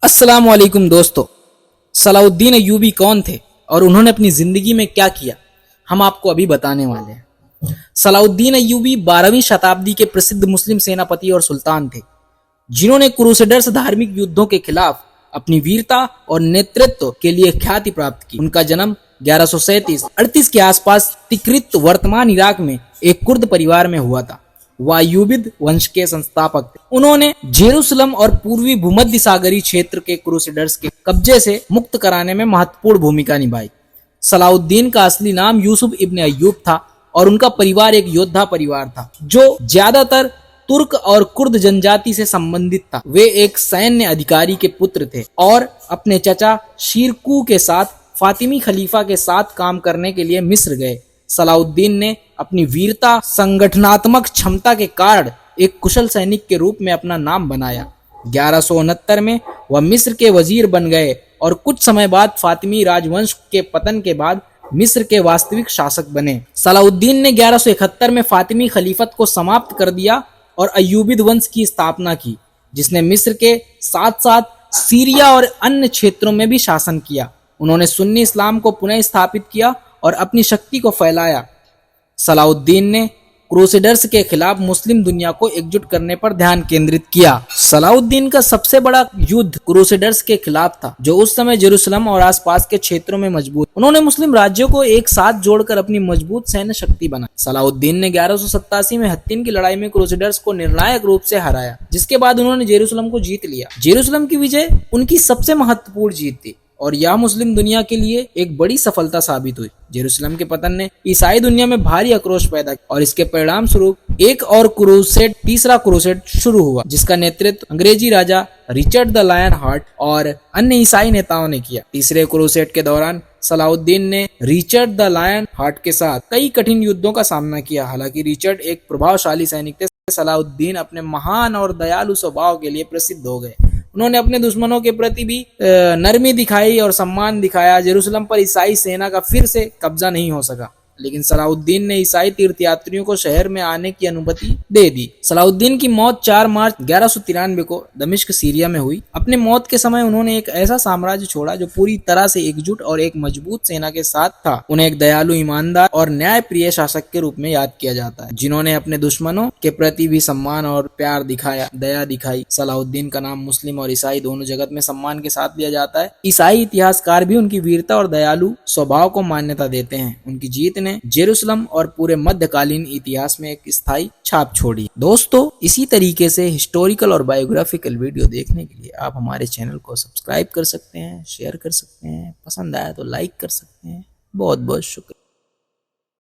अस्सलाम वालेकुम दोस्तों। सलाउद्दीन अय्यूबी कौन थे और उन्होंने अपनी जिंदगी में क्या किया, हम आपको अभी बताने वाले हैं। सलाउद्दीन अय्यूबी 12वीं शताब्दी के प्रसिद्ध मुस्लिम सेनापति और सुल्तान थे, जिन्होंने क्रूसेडर्स धार्मिक युद्धों के खिलाफ अपनी वीरता और नेतृत्व के लिए ख्याति प्राप्त की। उनका जन्म 1137-38 के आसपास तिक्रित वर्तमान इराक में एक कुर्द परिवार में हुआ था। वह अय्यूबिद वंश के संस्थापक थे। उन्होंने जेरूसलम और पूर्वी भूमध्य सागरीय क्षेत्र के क्रूसेडर्स के कब्जे से मुक्त कराने में महत्वपूर्ण भूमिका निभाई। सलाउद्दीन का असली नाम यूसुफ इब्न अय्यूब था और उनका परिवार एक योद्धा परिवार था जो ज्यादातर तुर्क और कुर्द जनजाति से संबंधित था। वे एक सैन्य अधिकारी के पुत्र थे और अपने चचा शीरकू के साथ फातिमी खलीफा के साथ काम करने के लिए मिस्र गए। सलाउद्दीन ने अपनी वीरता, संगठनात्मक क्षमता के कारण एक कुशल सैनिक के रूप में अपना नाम बनाया। 1169 में वह मिस्र के वजीर बन गए और कुछ समय बाद फातिमी राजवंश के पतन के बाद मिस्र के वास्तविक शासक बने। सलाउद्दीन ने 1171 में फातिमी खलीफत को समाप्त कर दिया और अय्यूबिद वंश की स्थापना की, जिसने मिस्र के साथ साथ सीरिया और अन्य क्षेत्रों में भी शासन किया। उन्होंने सुन्नी इस्लाम को पुनः स्थापित किया और अपनी शक्ति को फैलाया। सलाउद्दीन ने क्रूसेडर्स के खिलाफ मुस्लिम दुनिया को एकजुट करने पर ध्यान केंद्रित किया। सलाउद्दीन का सबसे बड़ा युद्ध क्रूसेडर्स के खिलाफ था, जो उस समय जेरूसलम और आसपास के क्षेत्रों में मजबूत। उन्होंने मुस्लिम राज्यों को एक साथ जोड़कर अपनी मजबूत सैन्य शक्ति बनाई। सलाउद्दीन ने 1187 में हत्तीन की लड़ाई में क्रूसेडर्स को निर्णायक रूप से हराया, जिसके बाद उन्होंने जेरूसलम को जीत लिया। जेरूसलम की विजय उनकी सबसे महत्वपूर्ण जीत थी और यह मुस्लिम दुनिया के लिए एक बड़ी सफलता साबित हुई। जेरूसलम के पतन ने ईसाई दुनिया में भारी आक्रोश पैदा किया और इसके परिणाम स्वरूप एक और क्रूसेड, तीसरा क्रूसेड शुरू हुआ, जिसका नेतृत्व अंग्रेजी राजा रिचर्ड द लायन हार्ट और अन्य ईसाई नेताओं ने किया। तीसरे क्रूसेड के दौरान सलाउद्दीन ने रिचर्ड द लायन हार्ट के साथ कई कठिन युद्धों का सामना किया। हालांकि रिचर्ड एक प्रभावशाली सैनिक थे, सलाउद्दीन अपने महान और दयालु स्वभाव के लिए प्रसिद्ध हो गए। उन्होंने अपने दुश्मनों के प्रति भी नरमी दिखाई और सम्मान दिखाया। जेरूसलम पर ईसाई सेना का फिर से कब्जा नहीं हो सका, लेकिन सलाउद्दीन ने ईसाई तीर्थयात्रियों को शहर में आने की अनुमति दे दी। सलाउद्दीन की मौत 4 मार्च 1193 को दमिश्क, सीरिया में हुई। अपने मौत के समय उन्होंने एक ऐसा साम्राज्य छोड़ा जो पूरी तरह से एकजुट और एक मजबूत सेना के साथ था। उन्हें एक दयालु, ईमानदार और न्यायप्रिय शासक के रूप में याद किया जाता है, जिन्होंने अपने दुश्मनों के प्रति भी सम्मान और प्यार दिखाया, दया दिखाई। सलाउद्दीन का नाम मुस्लिम और ईसाई दोनों जगत में सम्मान के साथ लिया जाता है। ईसाई इतिहासकार भी उनकी वीरता और दयालु स्वभाव को मान्यता देते हैं। उनकी जीत ने जेरूसलम और पूरे मध्यकालीन इतिहास में एक स्थायी छाप छोड़ी। दोस्तों, इसी तरीके से हिस्टोरिकल और बायोग्राफिकल वीडियो देखने के लिए आप हमारे चैनल को सब्सक्राइब कर सकते हैं, शेयर कर सकते हैं, पसंद आया तो लाइक कर सकते हैं। बहुत बहुत शुक्रिया।